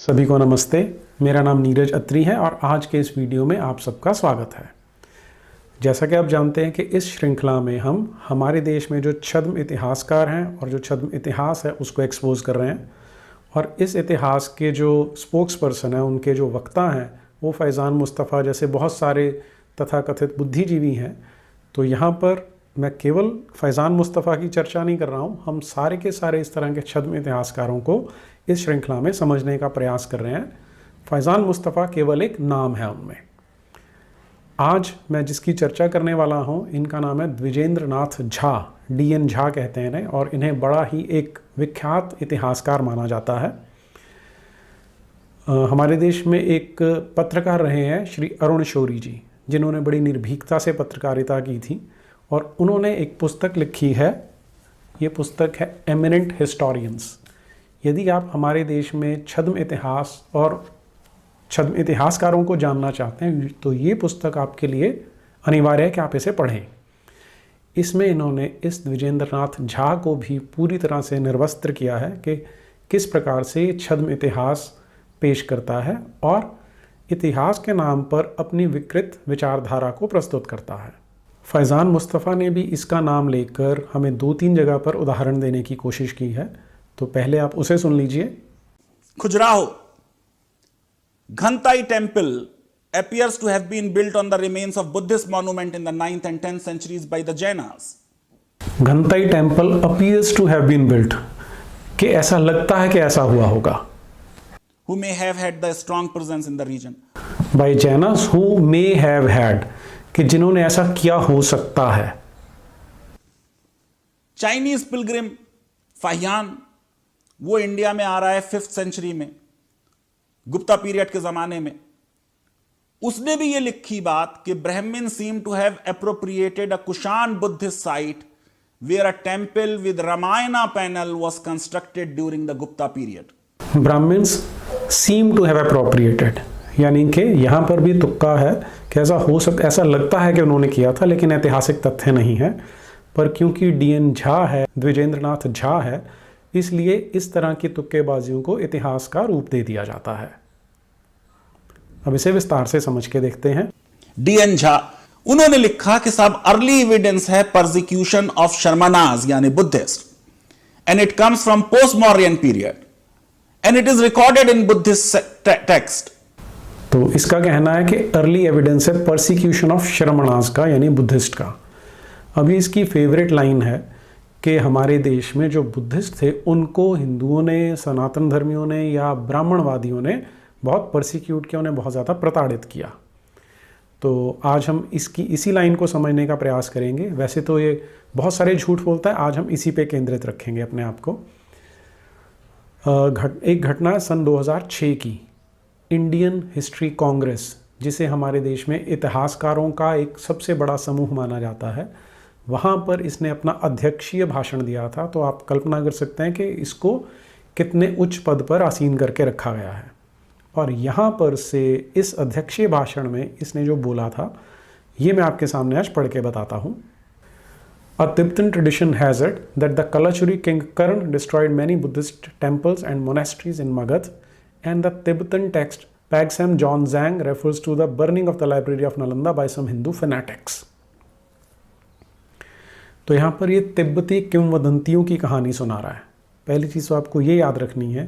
सभी को नमस्ते। मेरा नाम नीरज अत्री है और आज के इस वीडियो में आप सबका स्वागत है। जैसा कि आप जानते हैं कि इस श्रृंखला में हम हमारे देश में जो छद्म इतिहासकार हैं और जो छद्म इतिहास है उसको एक्सपोज कर रहे हैं, और इस इतिहास के जो स्पोक्स पर्सन हैं, उनके जो वक्ता हैं, वो फैज़ान मुस्तफ़ा जैसे बहुत सारे तथाकथित बुद्धिजीवी हैं। तो यहाँ पर मैं केवल फैज़ान मुस्तफ़ा की चर्चा नहीं कर रहा हूँ, हम सारे के सारे इस तरह के छद्म इतिहासकारों को इस श्रृंखला में समझने का प्रयास कर रहे हैं। फैज़ान मुस्तफ़ा केवल एक नाम है उनमें। आज मैं जिसकी चर्चा करने वाला हूँ, इनका नाम है द्विजेंद्र नाथ झा, DN झा कहते हैं इन्हें, और इन्हें बड़ा ही एक विख्यात इतिहासकार माना जाता है। हमारे देश में एक पत्रकार रहे हैं श्री अरुण शौरी जी, जिन्होंने बड़ी निर्भीकता से पत्रकारिता की थी, और उन्होंने एक पुस्तक लिखी है। ये पुस्तक है एमिनेंट हिस्टोरियंस। यदि आप हमारे देश में छद्म इतिहास और छद्म इतिहासकारों को जानना चाहते हैं तो ये पुस्तक आपके लिए अनिवार्य है कि आप इसे पढ़ें। इसमें इन्होंने इस द्विजेंद्र नाथ झा को भी पूरी तरह से निर्वस्त्र किया है कि किस प्रकार से ये छद्म इतिहास पेश करता है और इतिहास के नाम पर अपनी विकृत विचारधारा को प्रस्तुत करता है। फैज़ान मुस्तफ़ा ने भी इसका नाम लेकर हमें 2-3 जगह पर उदाहरण देने की कोशिश की है, तो पहले आप उसे सुन लीजिए। Khajuraho, Ghantai temple appears to have been built on the remains of Buddhist monument in the 9th and 10th centuries by the Jainas. Ghantai temple appears to have been built, कि ऐसा लगता है कि ऐसा हुआ होगा। Who may have had the strong presence in the region. By Jainas who may have had, कि जिन्होंने ऐसा किया हो सकता है। Chinese pilgrim फाहियान, वो इंडिया में आ रहा है 5th सेंचुरी में, गुप्ता पीरियड के जमाने में। उसने भी ये लिखी बात कि Brahmin seem to have appropriated a Kushan Buddhist site where a temple with Ramayana panel was constructed during the Gupta period. Brahmins seem to have appropriated, यानी कि यहाँ पर भी तुक्का है कि ऐसा हो सकता, ऐसा लगता है कि उन्होंने किया था, लेकिन ऐतिहासिक तथ्य नहीं है। पर क्योंकि DN झा है, द्विजेंद्र नाथ झा है, इसलिए इस तरह की तुक्केबाजियों को इतिहास का रूप दे दिया जाता है। अब इसे विस्तार से समझ के देखते हैं। DN झा, उन्होंने लिखा कि साहब अर्ली एविडेंस है परसिक्यूशन ऑफ शर्मनाज यानी Buddhist, and it comes from post Mauryan period and it is recorded in Buddhist text. तो इसका कहना है कि अर्ली एविडेंस है परसिक्यूशन ऑफ शर्मनाज का, यानी बुद्धिस्ट का। अभी इसकी फेवरेट लाइन है कि हमारे देश में जो बुद्धिस्ट थे उनको हिंदुओं ने, सनातन धर्मियों ने या ब्राह्मणवादियों ने बहुत परसिक्यूट किया, उन्हें बहुत ज़्यादा प्रताड़ित किया। तो आज हम इसी लाइन को समझने का प्रयास करेंगे। वैसे तो ये बहुत सारे झूठ बोलता है, आज हम इसी पे केंद्रित रखेंगे अपने आप को। एक घटना है सन 2006 की, इंडियन हिस्ट्री कांग्रेस, जिसे हमारे देश में इतिहासकारों का एक सबसे बड़ा समूह माना जाता है, वहाँ पर इसने अपना अध्यक्षीय भाषण दिया था। तो आप कल्पना कर सकते हैं कि इसको कितने उच्च पद पर आसीन करके रखा गया है। और यहाँ पर से इस अध्यक्षीय भाषण में इसने जो बोला था, ये मैं आपके सामने आज पढ़ के बताता हूँ। A Tibetan tradition has it that the Kalachuri king Karn destroyed many Buddhist temples and monasteries in Magadh, and the Tibetan text Pagsam Zhonzang refers to the burning of the library of Nalanda by some Hindu fanatics. तो यहाँ पर ये तिब्बती किंवदंतियों की कहानी सुना रहा है। पहली चीज़ तो आपको ये याद रखनी है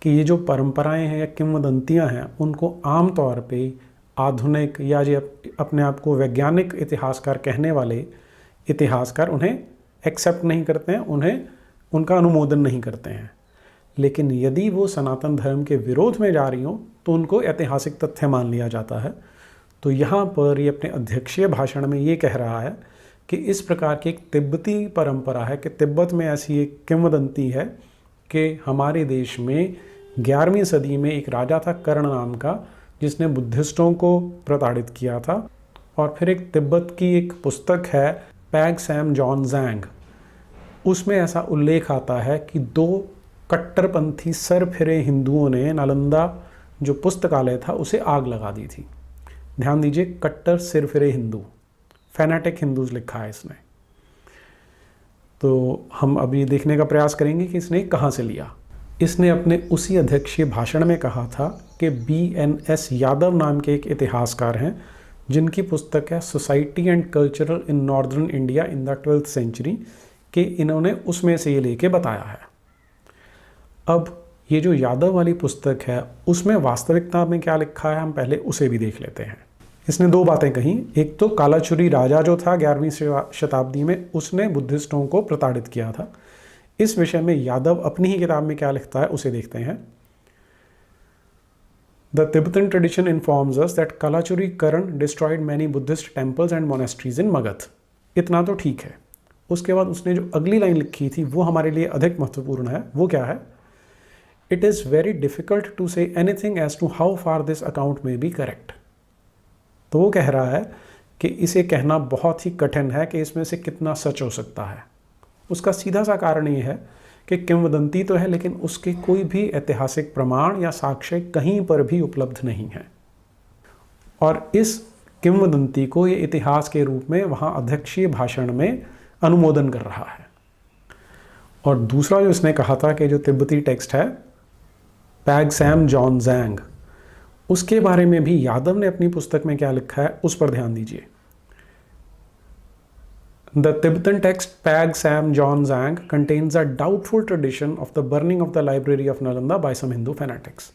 कि ये जो परंपराएं हैं या किंवदंतियाँ हैं, उनको आम तौर पे आधुनिक या जो अपने आप को वैज्ञानिक इतिहासकार कहने वाले इतिहासकार उन्हें एक्सेप्ट नहीं करते हैं, उन्हें उनका अनुमोदन नहीं करते हैं। लेकिन यदि वो सनातन धर्म के विरोध में जा रही हो तो उनको ऐतिहासिक तथ्य मान लिया जाता है। तो यहाँ पर ये अपने अध्यक्षीय भाषण में ये कह रहा है कि इस प्रकार की एक तिब्बती परंपरा है कि तिब्बत में ऐसी एक किंवदंती है कि हमारे देश में 11वीं सदी में एक राजा था कर्ण नाम का, जिसने बुद्धिस्टों को प्रताड़ित किया था। और फिर एक तिब्बत की एक पुस्तक है पैगसैम जॉनज़ैंग, उसमें ऐसा उल्लेख आता है कि 2 कट्टरपंथी सरफिरे हिंदुओं ने नालंदा जो पुस्तकालय था उसे आग लगा दी थी। ध्यान दीजिए, कट्टर सिरफिरे हिंदू, फैनाटिक हिंदूज लिखा है इसने। तो हम अभी देखने का प्रयास करेंगे कि इसने कहाँ से लिया। इसने अपने उसी अध्यक्षीय भाषण में कहा था कि BNS यादव नाम के एक इतिहासकार हैं जिनकी पुस्तक है society and cultural in northern India in the 12th century, कि इन्होंने उसमें से ये लेके बताया है। अब ये जो यादव वाली पुस्तक है उसमें वास्तविकता में क्या लिखा है, हम पहले उसे भी देख लेते हैं। इसने दो बातें कही। एक तो कालाचुरी राजा जो था 11वीं शताब्दी में, उसने बुद्धिस्टों को प्रताड़ित किया था। इस विषय में यादव अपनी ही किताब में क्या लिखता है उसे देखते हैं। The Tibetan tradition informs us that Kalachuri Karan destroyed many Buddhist temples and monasteries in Magadh. इतना तो ठीक है। उसके बाद उसने जो अगली लाइन लिखी थी वो हमारे लिए अधिक महत्वपूर्ण है। वो क्या है? It is very difficult to say anything as to how far this account may be correct. तो वो कह रहा है कि इसे कहना बहुत ही कठिन है कि इसमें से कितना सच हो सकता है। उसका सीधा सा कारण ये है कि किंवदंती तो है लेकिन उसके कोई भी ऐतिहासिक प्रमाण या साक्ष्य कहीं पर भी उपलब्ध नहीं है, और इस किंवदंती को ये इतिहास के रूप में वहाँ अध्यक्षीय भाषण में अनुमोदन कर रहा है। और दूसरा जो इसने कहा था कि जो तिब्बती टेक्स्ट है पैगसैम जॉनजैंग, उसके बारे में भी यादव ने अपनी पुस्तक में क्या लिखा है उस पर ध्यान दीजिए। The Tibetan text Pagsam Jonzang contains a doubtful tradition of the burning of the library of Nalanda by some Hindu fanatics.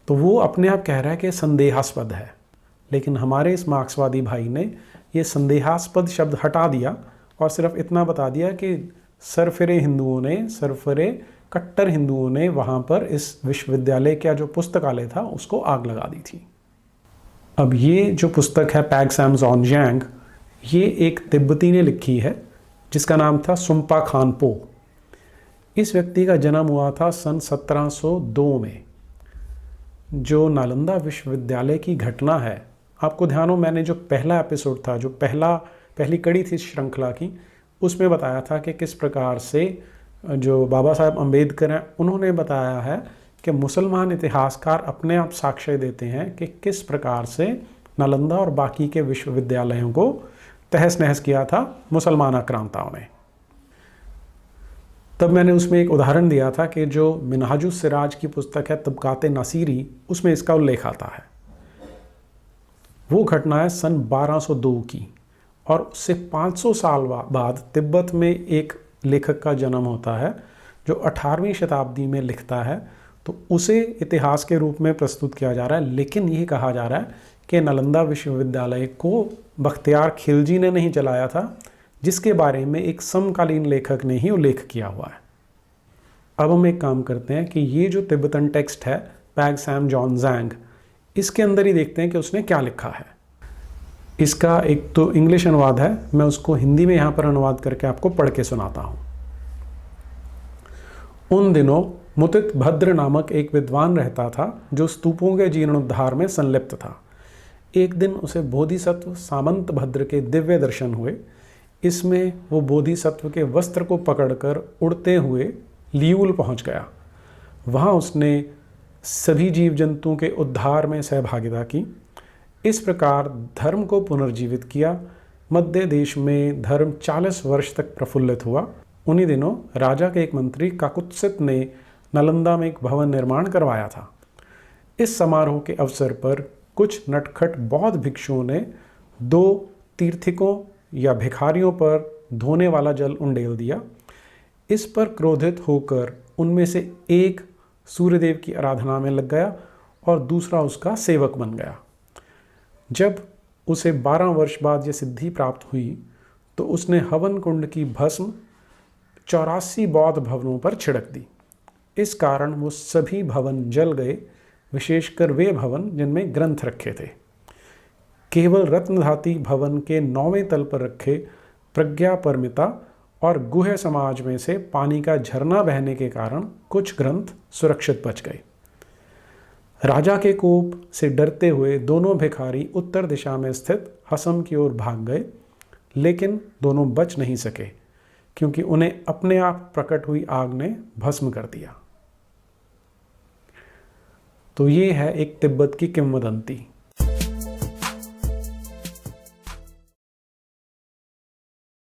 तो वो अपने आप कह रहा है कि संदेहास्पद है, लेकिन हमारे इस मार्क्सवादी भाई ने ये संदेहास्पद शब्द हटा दिया और सिर्फ इतना बता दिया कि सरफिरे हिंदुओं ने, सरफिरे कट्टर हिंदुओं ने वहाँ पर इस विश्वविद्यालय का जो पुस्तकालय था उसको आग लगा दी थी। अब ये जो पुस्तक है पैगसैम जॉनजैंग, ये एक तिब्बती ने लिखी है जिसका नाम था सुम्पा खानपो। इस व्यक्ति का जन्म हुआ था सन 1702 में। जो नालंदा विश्वविद्यालय की घटना है, आपको ध्यान हो मैंने जो पहला एपिसोड था, जो पहली कड़ी थी इस श्रृंखला की, उसमें बताया था कि किस प्रकार से जो बाबा साहब अम्बेडकर हैं उन्होंने बताया है कि मुसलमान इतिहासकार अपने आप साक्ष्य देते हैं कि किस प्रकार से नालंदा और बाकी के विश्वविद्यालयों को तहस नहस किया था मुसलमान आक्रांताओं ने। तब मैंने उसमें एक उदाहरण दिया था कि जो मिनहाजुस सिराज की पुस्तक है तबकाते नासिरी, उसमें इसका उल्लेख आता है। वो घटना है सन 1202 की, और उससे 500 साल बाद तिब्बत में एक लेखक का जन्म होता है जो 18वीं शताब्दी में लिखता है। तो उसे इतिहास के रूप में प्रस्तुत किया जा रहा है, लेकिन ये कहा जा रहा है कि नालंदा विश्वविद्यालय को बख्तियार खिलजी ने नहीं चलाया था, जिसके बारे में एक समकालीन लेखक ने ही उल्लेख किया हुआ है। अब हम एक काम करते हैं कि ये जो तिब्बतन टेक्स्ट है पैगसैम जॉनजैंग, इसके अंदर ही देखते हैं कि उसने क्या लिखा है। इसका एक तो इंग्लिश अनुवाद है, मैं उसको हिंदी में यहाँ पर अनुवाद करके आपको पढ़ के सुनाता हूँ। उन दिनों मुतित भद्र नामक एक विद्वान रहता था जो स्तूपों के जीर्णोद्धार में संलिप्त था। एक दिन उसे बोधिसत्व सामंत भद्र के दिव्य दर्शन हुए। इसमें वो बोधिसत्व के वस्त्र को पकड़कर उड़ते हुए लियूल पहुँच गया। वहाँ उसने सभी जीव जंतुओं के उद्धार में सहभागिता की। इस प्रकार धर्म को पुनर्जीवित किया। मध्य देश में धर्म 40 वर्ष तक प्रफुल्लित हुआ। उन्हीं दिनों राजा के एक मंत्री काकुत्सित ने नालंदा में एक भवन निर्माण करवाया था। इस समारोह के अवसर पर कुछ नटखट बौद्ध भिक्षुओं ने 2 तीर्थिकों या भिखारियों पर धोने वाला जल उंडेल दिया। इस पर क्रोधित होकर उनमें से एक सूर्यदेव की आराधना में लग गया और दूसरा उसका सेवक बन गया। जब उसे 12 वर्ष बाद यह सिद्धि प्राप्त हुई तो उसने हवन कुंड की भस्म 84 बौद्ध भवनों पर छिड़क दी। इस कारण वो सभी भवन जल गए, विशेषकर वे भवन जिनमें ग्रंथ रखे थे। केवल रत्नधाती भवन के 9वें तल पर रखे प्रज्ञा परमिता और गुह्य समाज में से पानी का झरना बहने के कारण कुछ ग्रंथ सुरक्षित बच गए। राजा के कोप से डरते हुए दोनों भिखारी उत्तर दिशा में स्थित हसम की ओर भाग गए, लेकिन दोनों बच नहीं सके क्योंकि उन्हें अपने आप प्रकट हुई आग ने भस्म कर दिया। तो ये है एक तिब्बत की किंवदंती।